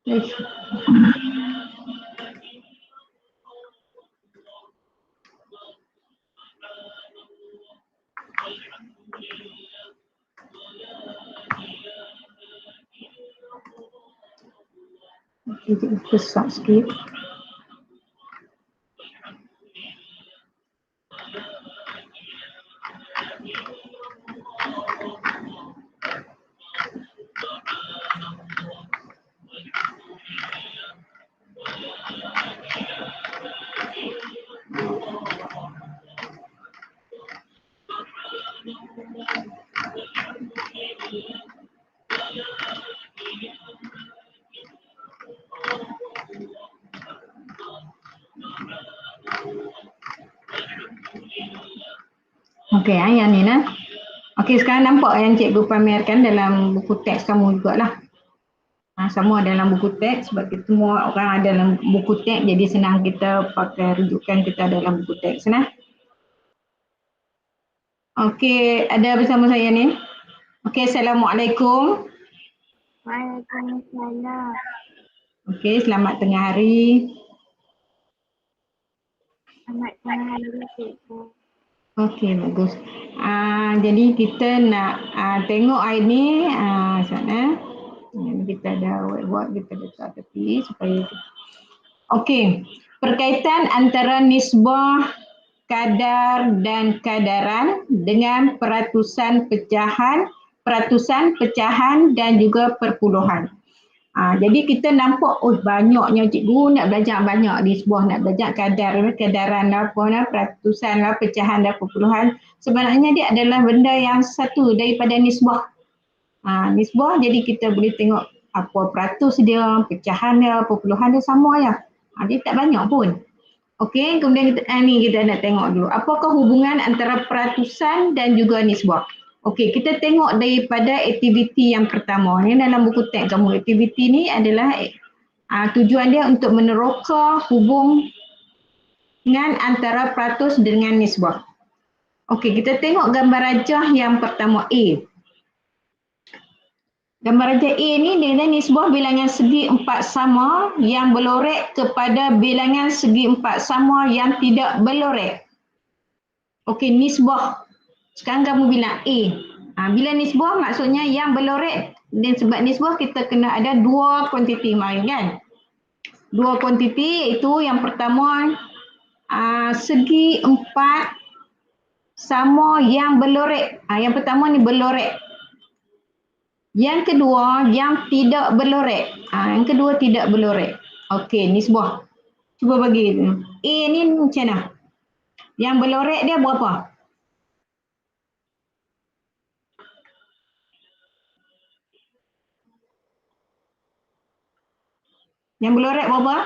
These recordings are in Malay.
Ish. Okey, besar sikit. Okey, yang ni nah. Okey, sekarang nampak yang cikgu pamerkan dalam buku teks kamu jugalah. Semua dalam buku teks sebab kita semua orang ada dalam buku teks, jadi senang kita pakai rujukan kita dalam buku teks nah. Okey, ada bersama saya ni. Okey, Assalamualaikum. Waalaikumsalam. Okey, selamat tengah hari. Selamat tengah hari, cikgu. Okey, bagus. Jadi kita nak tengok hari ni sana. Kita ada whiteboard, kita letak tepi supaya okey, perkaitan antara nisbah, kadar dan kadaran dengan peratusan pecahan dan juga perpuluhan. Jadi kita nampak banyaknya cikgu nak belajar banyak nisbah, nak belajar kadaran lah, peratusan lah, pecahan dan perpuluhan. Sebenarnya dia adalah benda yang satu daripada nisbah. Nisbah jadi kita boleh tengok apa peratus dia, pecahan dia, perpuluhan dia sama ya. Dia tak banyak pun. Okey, kemudian kita nak tengok dulu. Apakah hubungan antara peratusan dan juga nisbah? Okey, kita tengok daripada aktiviti yang pertama. Ini dalam buku teks kamu. Aktiviti ni adalah tujuan dia untuk meneroka hubungan antara peratus dengan nisbah. Okey, kita tengok gambar rajah yang pertama A. Gambar rajah A ni dia nisbah bilangan segi empat sama yang berlorek kepada bilangan segi empat sama yang tidak berlorek. Okey, nisbah. Sekarang kamu bilang A. Bila nisbah maksudnya yang berlorek, dan sebab nisbah kita kena ada dua kuantiti mari kan. Dua kuantiti iaitu yang pertama segi empat sama yang berlorek. Yang pertama ni berlorek. Yang kedua yang tidak berlorek. Yang kedua tidak berlorek. Okey, nisbah. Cuba bagi A ni macam mana? Yang berlorek dia berapa? Yang berlorek berapa?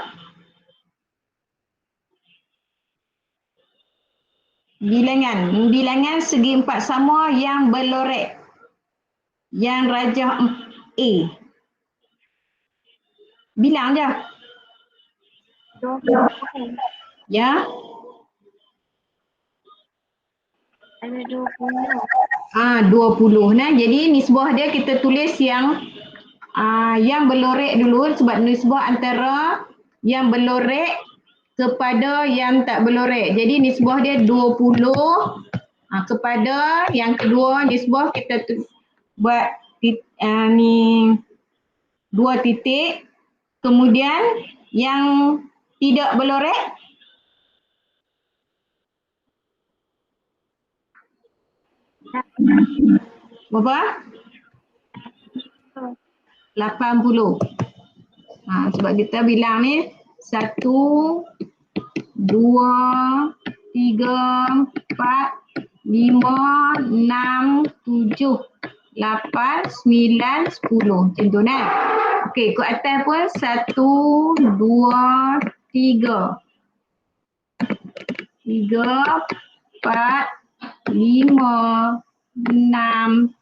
Bilangan segi empat sama yang berlorek. Yang rajah A. Bilang je. 20. Ya. Ada 20. 20. Nah, jadi nisbah dia kita tulis yang berlorek dulu sebab nisbah antara yang berlorek kepada yang tak berlorek. Jadi nisbah dia 20 kepada yang kedua nisbah kita buat ni 2 titik. Kemudian yang tidak berlorek berapa? 80. Sebab kita bilang ni 1, 2, 3, 4, 5, 6, 7, 8, 9, 10. Macam tu nah. Okey, ikut atas pun 1, 2, 3. 3, 4, 5, 6,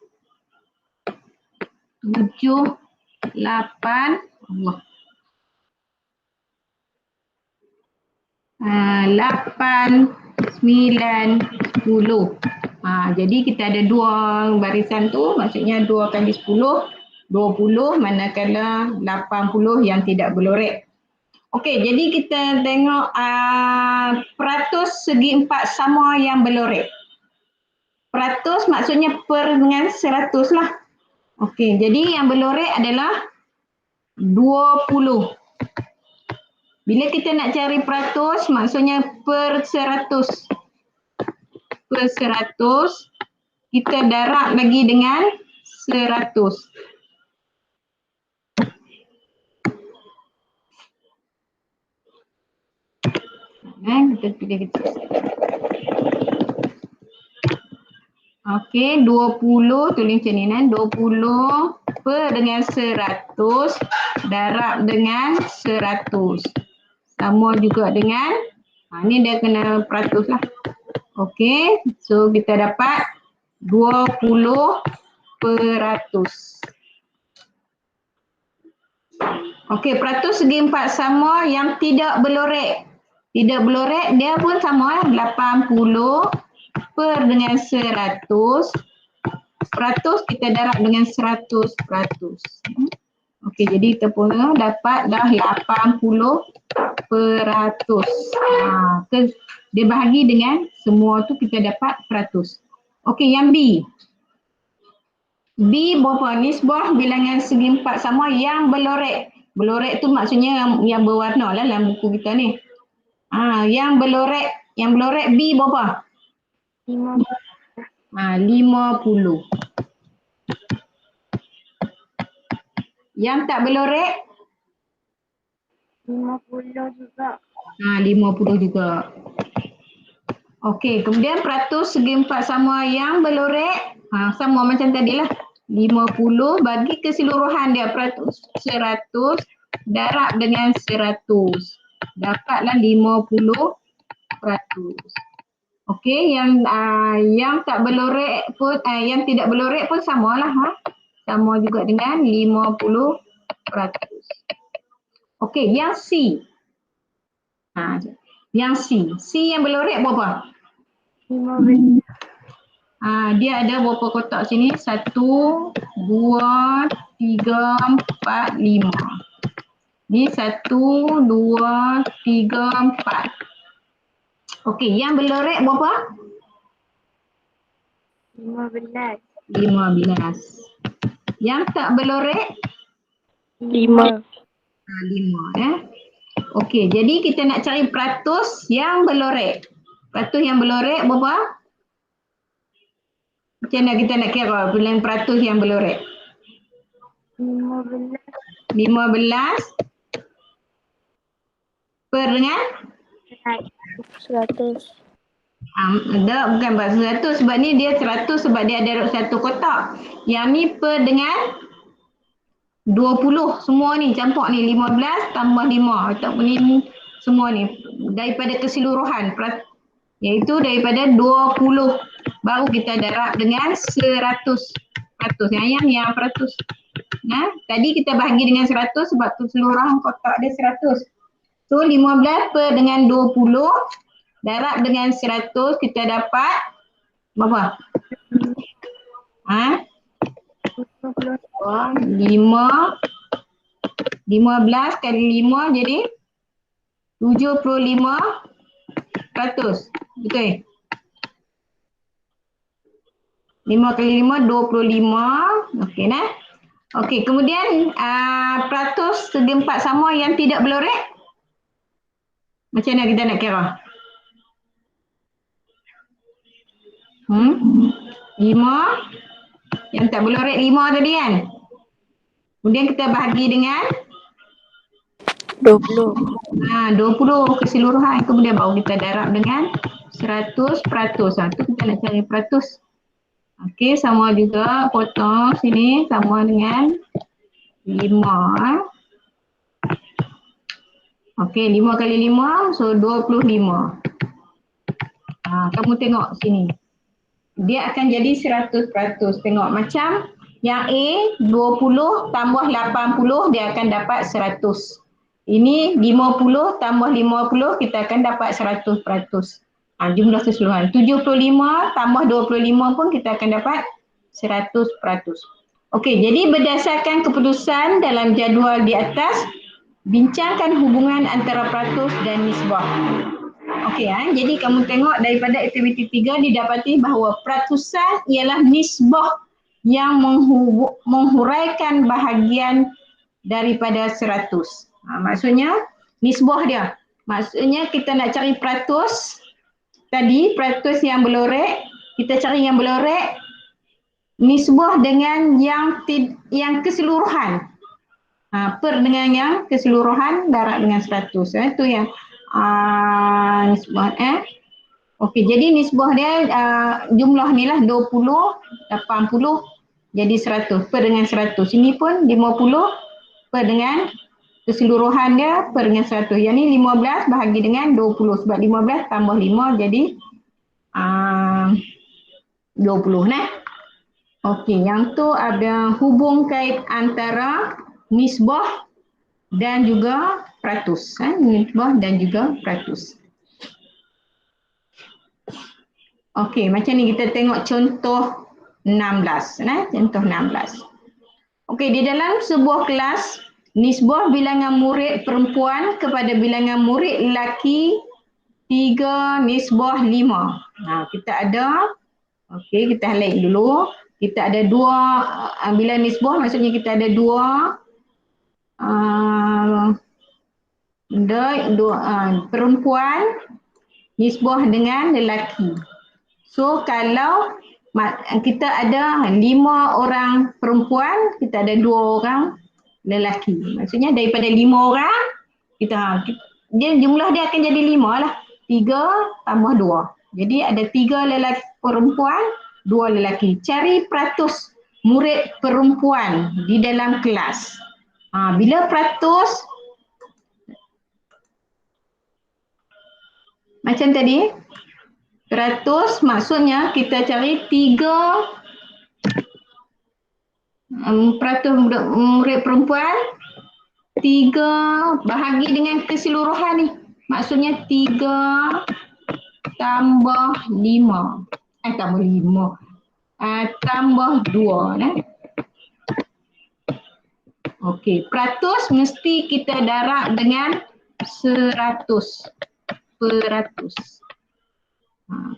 7, 8, Allah. 8, 9, 10. Jadi kita ada dua barisan tu, maksudnya 2 kali 10. 20 manakala 80 yang tidak berlorek. Okey, jadi kita tengok peratus segi empat sama yang berlorek. Peratus maksudnya per dengan 100 lah. Okey, jadi yang berlorek adalah 20. Bila kita nak cari peratus maksudnya per 100. Per 100 kita darab lagi dengan 100. Kita pilih kita. Okey, 20 tulis macam ni kan. 20 per dengan 100 darab dengan 100. Sama juga dengan ni dia kena peratus lah. Okey, so kita dapat 20%. Okey, peratus segi empat sama yang tidak berlorek. Tidak berlorek dia pun sama 80 per dengan 100. Peratus kita darab dengan 100%. Okey, jadi kita pun dapat dah 80%. Dia bahagi dengan semua tu kita dapat peratus. Okey, yang B. B berapa? Nisbah bilangan segi empat sama yang berlorek. Berlorek tu maksudnya yang berwarna lah dalam buku kita ni. Yang berlorek B berapa? 50. 50. Yang tak berlorek? 50 juga. 50 juga. Okey, kemudian peratus segi empat sama yang berlorek. Sama macam tadi lah. 50 bagi keseluruhan dia peratus 100 darab dengan 100. Dapatlah 50%. Okey, yang tak berlorek pun yang tidak berlorek pun samalah sama juga dengan 50%. Okey, yang C. Yang C yang berlorek berapa? 15. Dia ada berapa kotak sini? 1, 2, 3, 4, 5. Ni 1, 2, 3, 4. Okey, yang berlorek berapa? 15. 15. Yang tak berlorek? 5. 5 Okey, jadi kita nak cari peratus yang berlorek. Peratus yang berlorek berapa? Macam mana kita nak kira bilangan peratus yang berlorek? 15. 15 per dengan? 100. Bukan 100 sebab ni dia 100 sebab dia ada satu kotak. Yang ni per dengan 20 semua ni campur ni 15 tambah 5 ataupun ni semua ni daripada keseluruhan iaitu daripada 20 baru kita darab dengan 100. Yang peratus. Tadi kita bahagi dengan 100 sebab keseluruhan kotak dia 100. So 15 per dengan 20 darab dengan 100 kita dapat berapa? 15 kali 5 jadi 75%. Betul? 5 kali 5 25. Okey nah. Okey, kemudian peratus segi empat sama yang tidak berlorek. Macam mana kita nak kira? 5 yang tak berlorek 5 tadi kan? Kemudian kita bahagi dengan 20. 20 keseluruhan. Kemudian baru kita darab dengan 100%. Tu kita nak cari peratus. Okey, sama juga potong sini sama dengan 5. Okey, 5 kali 5 so 25. Kamu tengok sini. Dia akan jadi 100%. Tengok macam yang A 20 tambah 80 dia akan dapat 100. Ini 50 tambah 50 kita akan dapat 100%. Jumlah keseluruhan. 75 tambah 25 pun kita akan dapat 100%. Okey, jadi berdasarkan keputusan dalam jadual di atas, bincangkan hubungan antara peratus dan nisbah. Okey, jadi kamu tengok daripada aktiviti 3 didapati bahawa peratusan ialah nisbah yang menghuraikan bahagian daripada 100. Maksudnya nisbah dia. Maksudnya kita nak cari peratus tadi, peratus yang berlorek, kita cari yang berlorek nisbah dengan yang keseluruhan. Per dengan yang keseluruhan darab dengan 100. Itu yang nisbah. Okey, jadi nisbah dia jumlah ni lah 20, 80 jadi 100 per dengan 100. Ini pun 50 per dengan keseluruhan dia per dengan 100. Yang ni 15 bahagi dengan 20 sebab 15 tambah 5 jadi 20 nah. Okey, yang tu ada hubung kait antara nisbah dan juga peratus. Nisbah dan juga peratus. Okey, macam ni kita tengok contoh 16. Contoh 16. Okey, di dalam sebuah kelas, nisbah bilangan murid perempuan kepada bilangan murid lelaki 3 nisbah 5. Kita ada, okey, kita highlight dulu. Kita ada 2 bilangan nisbah, maksudnya kita ada 2 perempuan nisbah dengan lelaki. So kalau kita ada 5 orang perempuan, kita ada 2 orang lelaki. Maksudnya daripada 5 orang, dia jumlah dia akan jadi 5 lah. 3 tambah 2. Jadi ada 3 lelaki perempuan, 2 lelaki. Cari peratus murid perempuan di dalam kelas. Bila peratus macam tadi, peratus maksudnya kita cari 3 peratus murid perempuan, 3 bahagi dengan keseluruhan ni. Maksudnya 3 tambah 5. Tambah 5. Tambah 2. Okey, peratus mesti kita darab dengan 100. Peratus.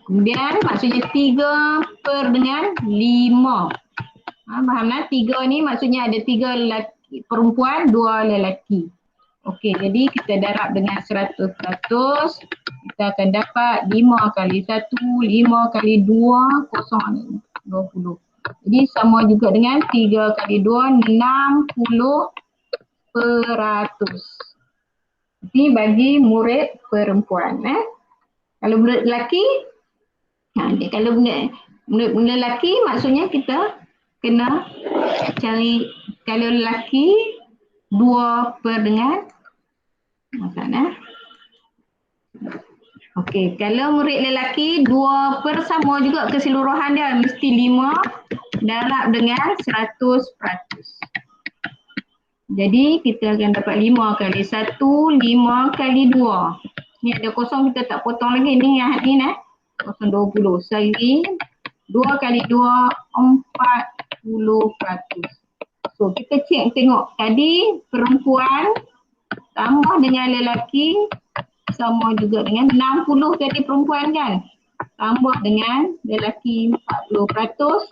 Kemudian maksudnya 3 per dengan 5. Faham lah? 3 ni maksudnya ada 3 lelaki, perempuan, 2 lelaki. Okey, jadi kita darab dengan 100%. Kita akan dapat 5 kali 1, 5 kali 2, kosong 20. Jadi sama juga dengan 3 kali 2, 60%. Ini bagi murid perempuan. Kalau murid lelaki, kalau murid lelaki maksudnya kita kena cari, kalau lelaki 2 per dengan okey, kalau murid lelaki 2 per sama juga keseluruhan dia mesti 5 darab dengan 100%. Jadi kita akan dapat 5 kali 1, 5 kali 2. Ni ada kosong kita tak potong lagi ni yang ni kosong 20. Sehari 2 kali 2, 40%. So kita tengok tadi perempuan tambah dengan lelaki sama juga dengan 60 tadi perempuan kan. Tambah dengan lelaki 40%.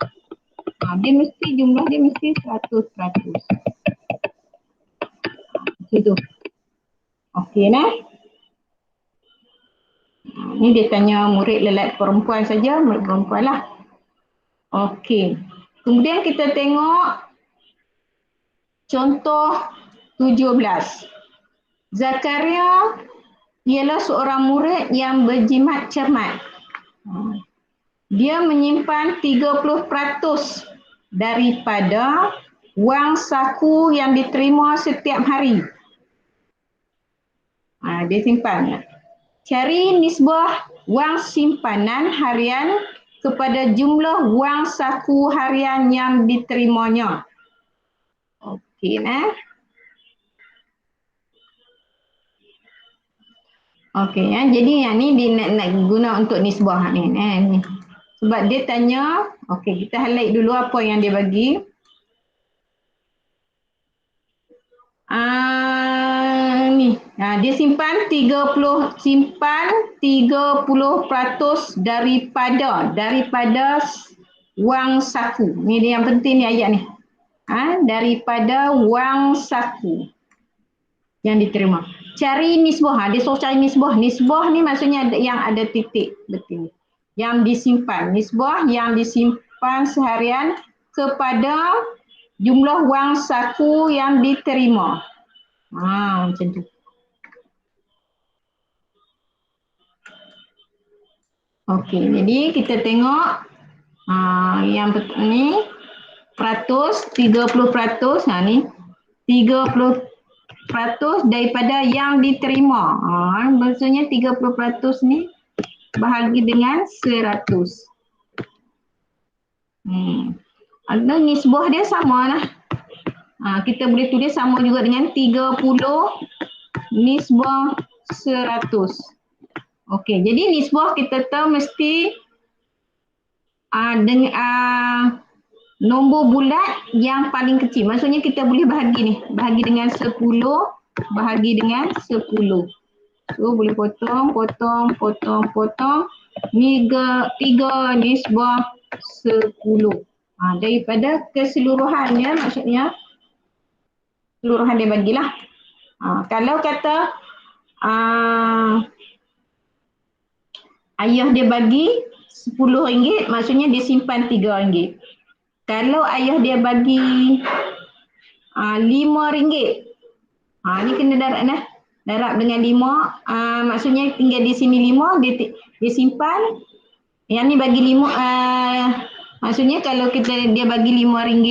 Dia mesti jumlah dia mesti 100%. Itu. Okey ni dia tanya murid lelaki perempuan saja, murid perempuan lah. Okey. Kemudian kita tengok contoh 17. Zakaria ialah seorang murid yang berjimat cermat. Dia menyimpan 30% daripada wang saku yang diterima setiap hari. Dia simpan. Cari nisbah wang simpanan harian kepada jumlah wang saku harian yang diterimanya. Okey Okey jadi yang ni dia nak guna untuk nisbah ni. Sebab dia tanya, okey kita highlight dulu apa yang dia bagi. Ni. Dia simpan 30% daripada wang saku. Ni dia yang penting ni ayat ni. Daripada wang saku yang diterima. Cari nisbah. Dia suruh cari nisbah. Nisbah ni maksudnya yang ada titik betul. Yang disimpan. Nisbah yang disimpan seharian kepada jumlah wang saku yang diterima. Macam tu. Okey, jadi kita tengok yang ni peratus, 30%. Ni 30% daripada yang diterima. Maksudnya 30% ni bahagi dengan 100. Ada nisbah dia sama lah. Kita boleh tulis sama juga dengan 30 nisbah 100. Okey, jadi nisbah kita tahu mesti dengan nombor bulat yang paling kecil. Maksudnya kita boleh bahagi ni. Bahagi dengan 10, bahagi dengan 10. So boleh potong. Ni 3 nisbah 10. Daripada keseluruhannya, maksudnya keseluruhan dia bagilah. Kalau kata ayah dia bagi RM10, maksudnya dia simpan RM3. Kalau ayah dia bagi RM5, ni kena darab dengan 5. Maksudnya tinggal di sini 5, dia simpan. Yang ni bagi 5. Maksudnya kalau dia bagi RM5,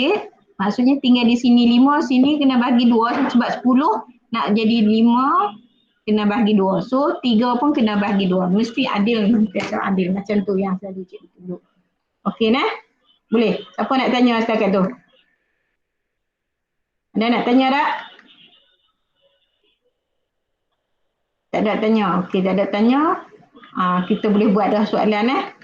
maksudnya tinggal di sini 5, sini kena bagi 2 sebab 10 nak jadi 5 kena bagi 2. So 3 pun kena bagi 2. Mesti adil, adil macam tu yang tadi cikgu tunjuk. Okey nah? Boleh? Siapa nak tanya setakat tu? Ada nak tanya tak? Tak ada tanya. Okey, tak ada tanya. Kita boleh buat dah soalan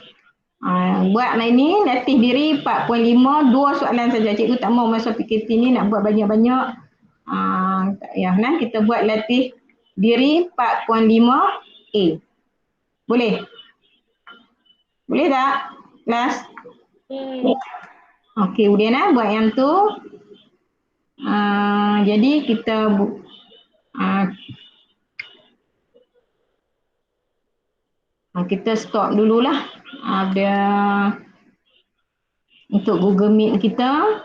buat ni latih diri 4.5, 2 soalan saja. Cikgu tak mau masa PKT ni nak buat banyak-banyak. Kita buat latih diri 4.5A. Boleh? Boleh tak? Kelas? Okey, kemudian buat yang tu. Jadi kita kita stop dululah. Ada untuk Google Meet kita